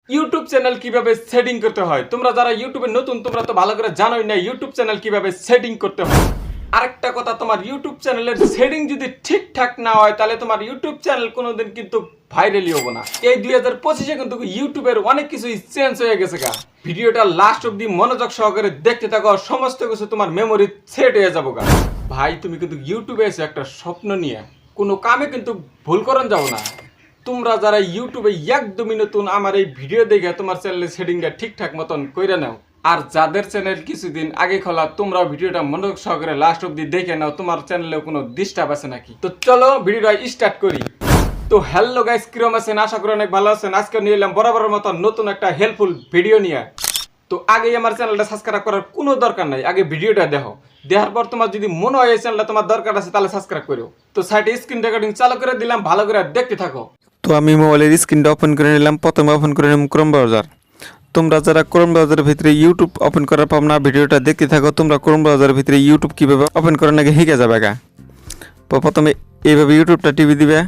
YouTube channel কিভাবে setting করতে হয়। তোমরা যারা ইউটিউবে নতুন তোমরা তো ভালো করে জানোই না ইউটিউব চ্যানেল কিভাবে সেটিং করতে হয়। আরেকটা কথা, তোমার ইউটিউব চ্যানেলের সেটিং যদি ঠিকঠাক না হয় তাহলে তোমার ইউটিউব চ্যানেল কোনোদিন কিন্তু ভাইরালই হবো না। এই 2025-এ কিন্তু ইউটিউবের অনেক কিছুই চেঞ্জ হয়ে গেছে গা। ভিডিওটা লাস্ট অব্দি মনোযোগ সহকারে দেখতে থাকো, সমস্ত কিছু তোমার মেমোরি সেট হয়ে যাবো গা। ভাই তুমি কিন্তু ইউটিউবে এসে একটা স্বপ্ন নিয়ে কোনো কামে কিন্তু ভুল করন যাও না। তোমরা যারা ইউটিউবে একদমই নতুন আমার এই ভিডিও দেখে তোমার চ্যানেলের সেটিংটা ঠিকঠাক মতন কইরা নাও। আর যাদের চ্যানেল কিছুদিন আগে খোলা তোমরা ভিডিওটা মনোযোগ সহকারে লাস্ট অব্দি দেখে নাও, তোমার চ্যানেলে কোনো ডিস্টার্ব আছে নাকি। তো চলো ভিডিওটা স্টার্ট করি। তো হ্যালো গাইস, কিরম আছেন? আশা করি অনেক ভালো আছেন। আজকে নিয়ে এলাম বরাবরের মতো নতুন একটা হেল্পফুল ভিডিও নিয়ে। তো আগেই আমার চ্যানেলটা সাবস্ক্রাইব করার কোনো দরকার নাই, আগে ভিডিওটা দেখো। দেখার পর তোমার যদি মনে হয় এই চ্যানেলটা তোমার দরকার আছে তাহলে সাবস্ক্রাইব করো। তো সাইডে স্ক্রিন রেকর্ডিং চালু করে দিলাম, ভালো করে দেখতে থাকো। তো আমি মোবাইলের স্ক্রিনটা ওপেন করে নিলাম। প্রথমে ওপেন করে নিলাম ক্রোম ব্রাউজার। তোমরা যারা ক্রোম ব্রাউজারের ভিতরে ইউটিউব ওপেন করার পাব না, ভিডিওটা দেখতে থাকো। তোমরা ক্রোম ব্রাউজারের ভিতরে ইউটিউব কীভাবে ওপেন করার নাকি শিখে যাবে গা। তো প্রথমে এইভাবে ইউটিউবটা টিভি দিবে,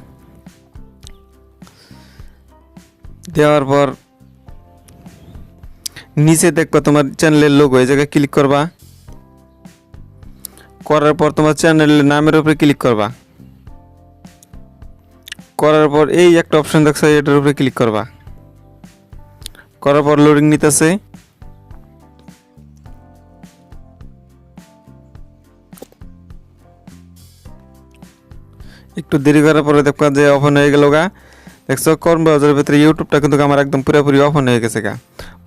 দেওয়ার পর নিচে দেখবা তোমার চ্যানেলের লোগো, এই জায়গায় ক্লিক করবা। করার পর তোমার চ্যানেলের নামের উপরে ক্লিক করবা। করার পর এই একটা অপশন দেখছো, এটার উপরে ক্লিক করবা। করার পর লোডিং নিতেছে। একটু দেরি করার পরে দেখবা যে ওপেন হয়ে গেল গা। দেখছো ক্রোম ব্রাউজারের ভিতরে ইউটিউবটা কিন্তু আমার একদম পুরোপুরি ওপেন হয়ে গেছে গা।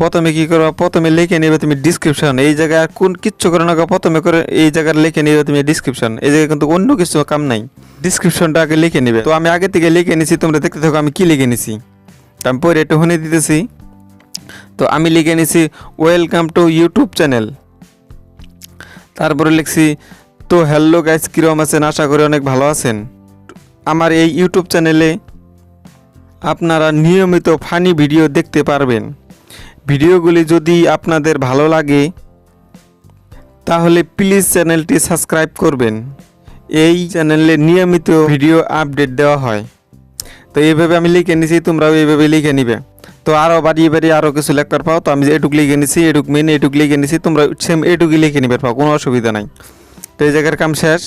প্রথমে কি করবা, প্রথমে লিখে নেবে তুমি ডিসক্রিপশন। এই জায়গায় কোন কিচ্ছু করে না গা, প্রথমে করে এই জায়গায় লিখে নেবে তুমি ডিসক্রিপশন। এই জায়গায় কিন্তু অন্য কিছু কাম নাই, ডিসক্রিপশনটা আগে লিখে নেবে। তো আমি আগে থেকে লিখে নিছি, তোমরা দেখতে থাকো আমি কি লিখে নিছি। আমি পরে একটু শুনে দিতেছি। তো আমি লিখে নিছি ওয়েলকাম টু ইউটিউব চ্যানেল। তারপরে লিখছি তো হ্যালো গাইস, কিরম আছেন? আশা করি অনেক ভালো আছেন। আমার এই ইউটিউব চ্যানেলে আপনারা নিয়মিত ফানি ভিডিও দেখতে পারবেন। ভিডিওগুলি যদি আপনাদের ভালো লাগে তাহলে প্লিজ চ্যানেলটি সাবস্ক্রাইব করবেন। এই চ্যানেলে নিয়মিত ভিডিও আপডেট দেওয়া হয়। তো এইভাবে আমি লিখে নিছি, তোমরাও এইভাবে লিখে নিবে। তো আরও বাড়িয়ে আরও কিছু লেখার পাও। তো আমি যে এটুক লিখে নিছি, এটুক মেন এটুক লিখে নিছি, তোমরা সেম এটুকুই লিখে নিবে পাও, কোনো অসুবিধা নাই। তো এই জায়গার কাম শেষ।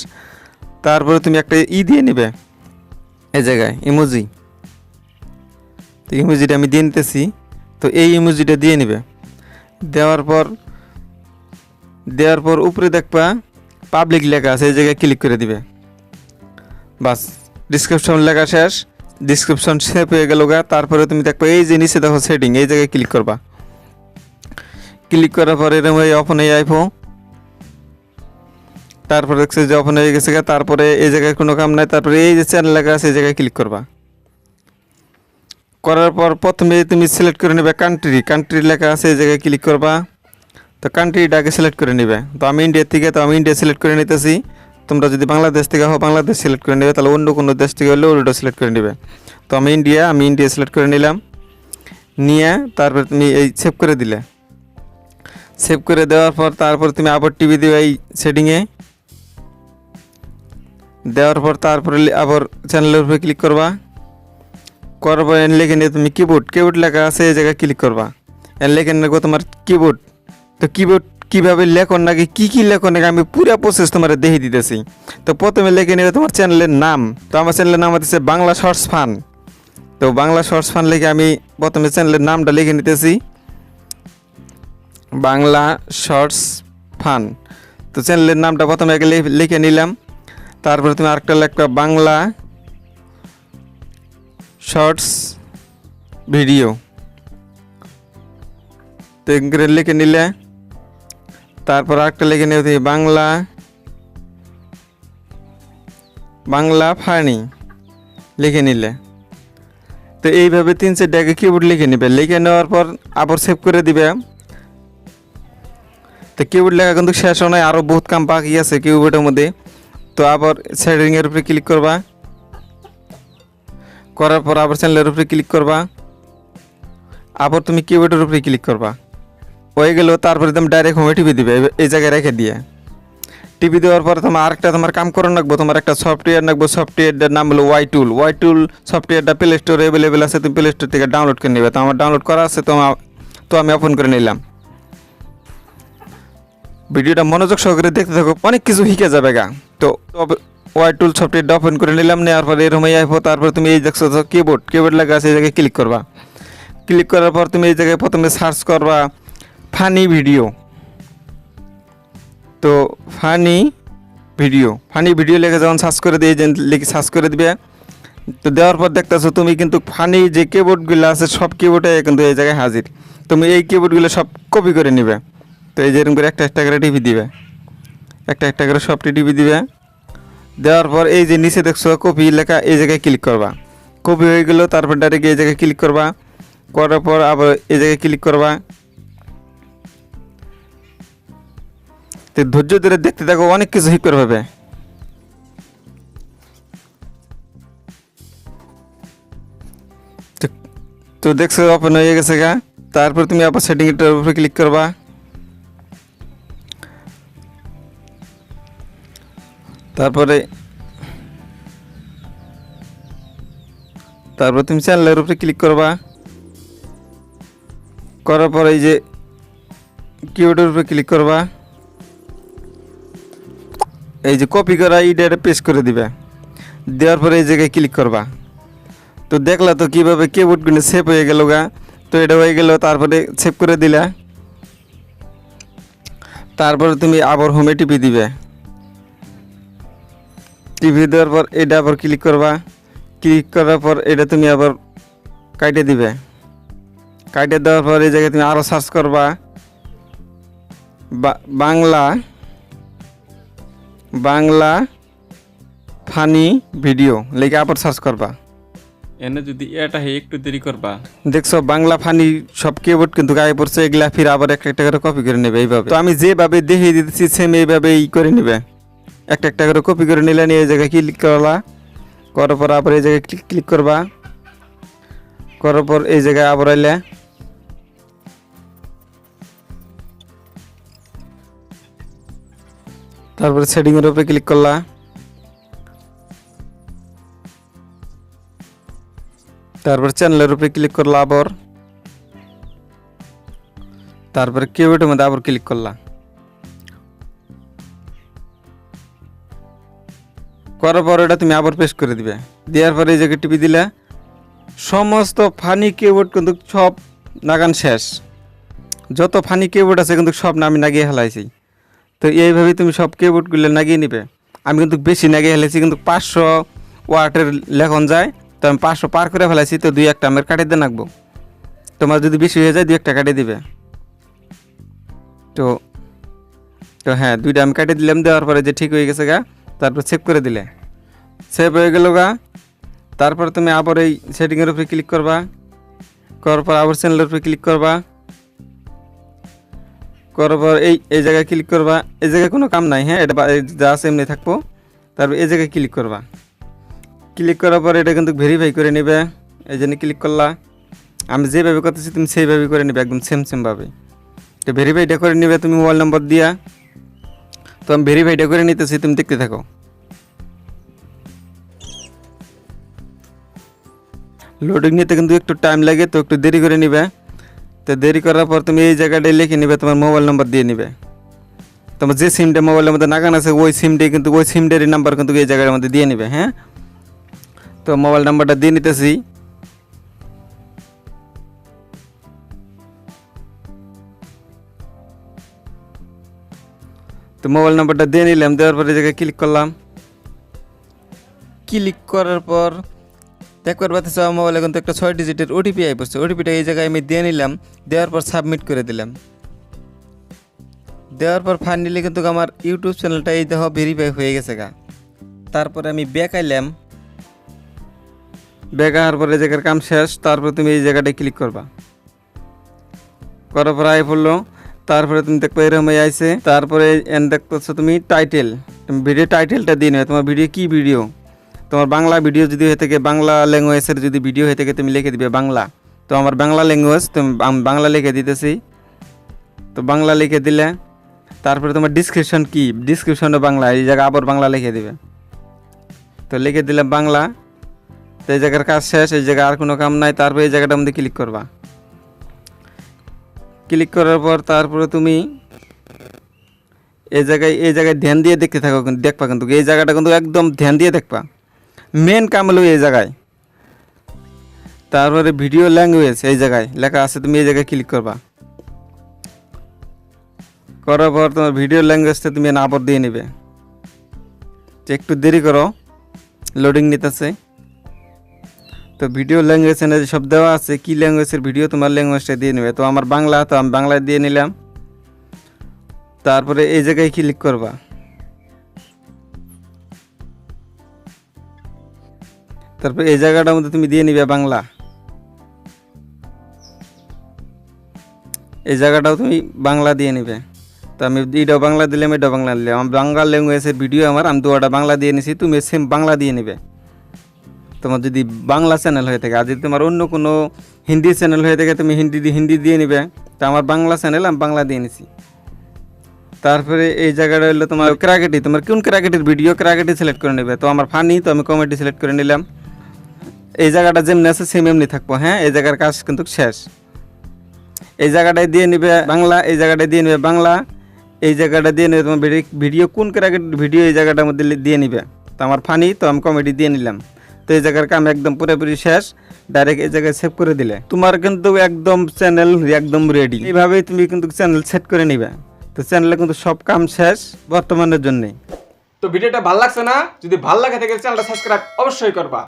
তারপরে তুমি একটা দিয়ে নিবে এই জায়গায় ইমোজি। তো ইমোজিটা আমি দিয়ে নিতেছি। তো এই ইমোজিটা দিয়ে নিবে। দেওয়ার পর উপরে দেখবা পাবলিক লেখা আছে, এই জায়গায় ক্লিক করে দিবে। বাস, ডিসক্রিপশন লেখা শেষ। ডিসক্রিপশন সেভ হয়ে গেল গা। তারপরে তুমি দেখবা এই যে নিচে দেখো সেটিং, এই জায়গায় ক্লিক করবা। ক্লিক করার পরে এরকম ওপেন হয়ে আইফো। তারপরে দেখছে যে ওপেন হয়ে গেছে গা। তারপরে এই জায়গায় কোনো কাম নাই। তারপরে এই যে চ্যানেল লেখা আছে এই জায়গায় ক্লিক করবা। করার পর প্রথমে তুমি সিলেক্ট করে নেবে কান্ট্রি লেখা আছে এই জায়গায় ক্লিক করবা। তো কান্ট্রিটাকে সিলেক্ট করে নেবে। তো আমি ইন্ডিয়া থেকে, তো আমি ইন্ডিয়া সিলেক্ট করে নিতেছি। তোমরা যদি বাংলাদেশ থেকে হও বাংলাদেশ সিলেক্ট করে নেবে, তাহলে অন্য কোনো দেশ থেকে হলে ওটা সিলেক্ট করে নেবে। তো আমি ইন্ডিয়া সিলেক্ট করে নিলাম। নিয়ে তারপর তুমি এই সেভ করে দিলে। সেভ করে দেওয়ার পর তারপর তুমি আবার টিভি দিবে এই সেটিংয়ে। দেওয়ার পর তারপরে আবার চ্যানেলের উপরে ক্লিক করবা। করার পর লিখে নিয়ে তুমি কিবোর্ড লেখা আছে এই জায়গায় ক্লিক করবা। লিখে নেবো তোমার কিবোর্ড। তো কিবোর্ড কীভাবে লেখন নাকি কী লেখন নাকি আমি পুরো প্রসেস তোমার দেখিয়ে দিতেছি। তো প্রথমে লিখে নেবে তোমার চ্যানেলের নাম। তো আমার চ্যানেলের নাম হচ্ছে বাংলা শর্টস ফান। তো বাংলা শর্টস ফান লিখে আমি প্রথমে চ্যানেলের নামটা লিখে নিতেছি, বাংলা শর্টস ফান। তো চ্যানেলের নামটা প্রথমে আগে লিখে নিলাম। তারপরে তুমি আরেকটা লিখবা বাংলা শর্টস ভিডিও। তো লিখে নিলে তারপর আরেকটা লিখে নেবে তুমি বাংলা ফানি লিখে নিলে। তো এইভাবে 3-4টা কিবোর্ড লিখে নেবে। লিখে নেওয়ার পর আবার সেভ করে দিবে। তো কিবোর্ড লেখা কিন্তু শেষ নয়, আরও বহুত কাম বাকি আছে কিবোর্ডের মধ্যে। তো আবার সেটিংয়ের উপরে ক্লিক করবা। করার পর আবার চ্যানেলের উপরে ক্লিক করবা। আবার তুমি কিবোর্ডের উপরে ক্লিক করবা। হয়ে গেল। তারপরে তুমি ডাইরেক্ট হোমে টিপে দিবে এই জায়গায় রেখে দিয়ে। টিপি দেওয়ার পর তোমার আরেকটা তোমার কাম করে রাখবো, তোমার একটা সফটওয়্যার রাখবো, সফটওয়্যারটার নাম হলো ওয়াই টুল সফটওয়্যারটা প্লে স্টোরে অ্যাভেলেবেল আছে, তুমি প্লে স্টোর থেকে ডাউনলোড করে নেবে। তো আমার ডাউনলোড করা আছে, তো আমি ওপেন করে নিলাম। ভিডিওটা মনোযোগ সহকারে দেখতে থাকো, অনেক কিছু শিখে যাবে গা। তো ওয়াই টুল সফটওয়্যারটা ওপেন করে নিলাম, নেওয়ার পরে এরকম আইবো। তারপর তুমি এই দেখছো কিবোর্ড লাগা আছে, এই জায়গায় ক্লিক করবা। ক্লিক করার পর তুমি এই জায়গায় প্রথমে সার্চ করবা ফানি ভিডিও। তো ফানি ভিডিও লেখে যখন সার্চ করে দিয়ে লিখে সার্চ করে দিবে, তো দেওয়ার পর দেখতেছো তুমি কিন্তু ফানি যে কিবোর্ডগুলো আছে সব কিবোর্ডে কিন্তু এই জায়গায় হাজির। তুমি এই কিবোর্ডগুলো সব কপি করে নিবে। তো এই যেরকম করে একটা করে টিপি দিবে, একটা করে সবটি টিপি দিবে। দেওয়ার পর এই যে নিচে দেখছো কপি লেখা, এই জায়গায় ক্লিক করবা। কপি হয়ে গেল, তারপর ডাইরেক্ট এই জায়গায় ক্লিক করবা। করার পর আবার এই জায়গায় ক্লিক করবা। তো ধৈর্য ধরে দেখতে থাকো, অনেক কিছু শিখতে পারবে। তো দেখছো ওপেন হয়ে গেছে গা। তারপর তুমি আবার সেটিংটার উপরে ক্লিক করবা। তারপরে তুমি চ্যানেলের উপরে ক্লিক করবা। করার পর এই যে কিবোর্ডের উপরে ক্লিক করবা। এই যে কপি করা এইটা পেস্ট করে দিবে। দেওয়ার পরে এই জায়গায় ক্লিক করবা। তো দেখলা তো কীভাবে কিবোর্ডগুলো সেভ হয়ে গেল গা। তো এটা হয়ে গেল, তারপরে সেভ করে দিলা। তারপরে তুমি আবার হোমে টিপি দিবে। টিপি দেওয়ার পর এটা আবার ক্লিক করবা। ক্লিক করার পর এটা তুমি আবার কাটে দিবে। কাটে দেওয়ার পর এই জায়গায় তুমি আরও সার্চ করবা বাংলা ফানি ভিডিও লিখে আবার সার্চ করবা। এনে যদি এটা একটু দেরি করবা, দেখছো বাংলা ফানি সব কিবোর্ড কিন্তু গায়ে পড়ছে। এগুলা ফির আবার একটা করে কপি করে নেবে এইভাবে। তো আমি যেভাবে দেখিয়ে দিতেছি সেম এইভাবেই করে নেবে। একটা করে কপি করে নিলে নিয়ে এই জায়গায় ক্লিক করলা। করার পর আবার এই জায়গায় ক্লিক করবা। করার পর এই জায়গায় আবার আইলে তারপরে সেটিং এর উপরে ক্লিক করলা। তারপর চ্যানেলের উপরে ক্লিক করলা আবার। তারপরে কিবোর্ডের মধ্যে আবার ক্লিক করলা। করার পর এটা তুমি আবার পেস্ট করে দিবে। দেওয়ার পরে এই জায়গায় টিপি দিলে সমস্ত ফানি কিবোর্ড কিন্তু সব নাগান শেষ। যত ফানি কিবোর্ড আছে কিন্তু সব আমি নাগিয়ে হেলাইছি। তো এইভাবেই তুমি সব কিবোর্ডগুলো নাগিয়ে নিবে। আমি কিন্তু বেশি নাগিয়ে হেলাইছি, কিন্তু 500 ওয়াটের লেখন যায়। তো আমি 500 পার করে ফেলাইছি। তো 2-1 আমার কাটিয়ে দিয়ে রাখবো। তোমার যদি বেশি হয়ে যায় 2-1 কাটিয়ে দিবে। তো হ্যাঁ, 2টা আমি কাটিয়ে দিলাম। দেওয়ার পরে যে ঠিক হয়ে গেছে গা, তারপর সেভ করে দিলে সেভ হয়ে গেল গা। তারপর তুমি আবার এই সেটিংয়ের উপরে ক্লিক করবা। করার পর আবার চ্যানেলের উপরে ক্লিক করবা। করার পর এই জায়গায় ক্লিক করবা। এই জায়গায় কোনো কাম নাই, হ্যাঁ, এটা যা আছে এমনি থাকবো। তারপর এই জায়গায় ক্লিক করবা। ক্লিক করার পর এটা কিন্তু ভেরিফাই করে নেবে। এই জন্য ক্লিক করলা। আমি যেভাবে করতেছি তুমি সেইভাবে করে নেবে, একদম সেমভাবে। তো ভেরিফাইটা করে নেবে তুমি মোবাইল নম্বর দিয়া। তো আমি ভেরিফাইটা করে নিতেছি, তুমি দেখতে থাকো। লোডিং নিতে কিন্তু একটু টাইম লাগে, তো একটু দেরি করে নিবে। তো দেরি করার পর তুমি এই জায়গাটায় লিখে নিবে, তোমার মোবাইল নম্বর দিয়ে নিবে। তোমার যে সিমটা মোবাইলের মধ্যে নাগান আছে ওই সিমটারই নাম্বার কিন্তু এই জায়গার মধ্যে দিয়ে নিবে। হ্যাঁ, তো মোবাইল নাম্বারটা দিয়ে নিতেছি। তো মোবাইল নাম্বারটা দিয়ে নিলাম। দেওয়ার পরে এই জায়গায় ক্লিক করলাম। ক্লিক করার পর দেখবার পাচ্ছি মোবাইলে কিন্তু একটা 6 ডিজিটের ওটিপি আই পড়ছে। ওটিপিটা এই জায়গায় আমি দিয়ে নিলাম। দেওয়ার পর সাবমিট করে দিলাম। দেওয়ার পর ফাইনালি কিন্তু আমার ইউটিউব চ্যানেলটা এই দেখো ভেরিফাই হয়ে গেছে গা। তারপরে আমি ব্যাক আইলাম। ব্যাক আসার পরে এই জায়গার কাম শেষ। তারপরে তুমি এই জায়গাটায় ক্লিক করবা। করার পর আই পড়লো। তারপরে তুমি দেখবে এরকম আইছে। তারপরে দেখতেছো তুমি টাইটেল, তুমি ভিডিও টাইটেলটা দিয়ে নেবে। তোমার ভিডিও কি ভিডিও, তোমার বাংলা ভিডিও যদি হয়ে থাকে, বাংলা ল্যাঙ্গুয়েজের যদি ভিডিও হয়ে থাকে তুমি লিখে দিবে বাংলা। তো আমার বাংলা ল্যাঙ্গুয়েজ, তো আমি বাংলা লিখে দিতেছি। তো বাংলা লিখে দিলে তারপরে তোমার ডিসক্রিপশন কি, ডিসক্রিপশনে বাংলা, এই জায়গায় আবার বাংলা লিখে দিবে। তো লিখে দিলাম বাংলা। তো এই জায়গার কাজ শেষ, এই জায়গায় আর কোনো কাম নাই। তারপরে এই জায়গাটার মধ্যে ক্লিক করবা। ক্লিক করার পর তারপরে তুমি এই জায়গায় ধ্যান দিয়ে দেখতে থাকো, দেখবা কিন্তু এই জায়গাটা কিন্তু একদম ধ্যান দিয়ে দেখবা। মেন কাম হলো এই জায়গায়। তারপরে ভিডিও ল্যাঙ্গুয়েজ এই জায়গায় লেখা আছে, তুমি এই জায়গায় ক্লিক করবা। করার পর তোমার ভিডিও ল্যাঙ্গুয়েজটা তুমি আবার দিয়ে নেবে। একটু দেরি করো, লোডিং নিতেছে। তো ভিডিও ল্যাঙ্গুয়েজ এনে সব দেওয়া আছে, কি ল্যাঙ্গুয়েজের ভিডিও তোমার ল্যাঙ্গুয়েজটা দিয়ে নেবে। তো আমার বাংলা, তো আমি বাংলায় দিয়ে নিলাম। তারপরে এই জায়গায় ক্লিক করবা। তারপরে এই জায়গাটার মধ্যে তুমি দিয়ে নিবে বাংলা। এই জায়গাটাও তুমি বাংলা দিয়ে নিবে। তো আমি এটাও বাংলা দিলাম, এটাও বাংলা দিলাম। আমার বাংলা ল্যাঙ্গুয়েজের ভিডিও আমি দুটা বাংলা দিয়ে নিছি, তুমি সেম বাংলা দিয়ে নিবে তোমার যদি বাংলা চ্যানেল হয়ে থাকে। আর যদি তোমার অন্য কোনো হিন্দি চ্যানেল হয়ে থাকে, তুমি হিন্দি দিয়ে নিবে। তো আমার বাংলা চ্যানেল, আমি বাংলা দিয়ে নিছি। তারপরে এই জায়গাটা হলো তোমার ক্রাকেটি, তোমার কোন ক্রাকেটের ভিডিও, ক্রাকেটি সিলেক্ট করে নেবে। তো আমার ফানি, তো আমি কমেডি সিলেক্ট করে নিলাম। এই জায়গাটা যেমনি আছে সেম এমনি থাকবো। হ্যাঁ, এই জায়গার কাজ কিন্তু শেষ। এই জায়গাটায় দিয়ে নিবে বাংলা, এই জায়গাটায় দিয়ে নিবে বাংলা, এই জায়গাটা দিয়ে নেবে তোমার ভিডিও কোন ক্রাকেটের ভিডিও, এই জায়গাটার মধ্যে দিয়ে নিবে। তো আমার ফানি, তো আমি কমেডি দিয়ে নিলাম। তো এই জায়গার কাম একদম পুরোপুরি শেষ। ডাইরেক্ট এই জায়গায় সেভ করে দিলে তোমার কিন্তু একদম চ্যানেল একদম রেডি। এইভাবেই তুমি কিন্তু চ্যানেল সেট করে নিবে। তো চ্যানেলে কিন্তু সব কাম শেষ বর্তমানের জন্যে। তো ভিডিওটা ভালো লাগছে না? যদি ভালো লাগে থাকে চ্যানেলটা সাবস্ক্রাইব অবশ্যই করবা।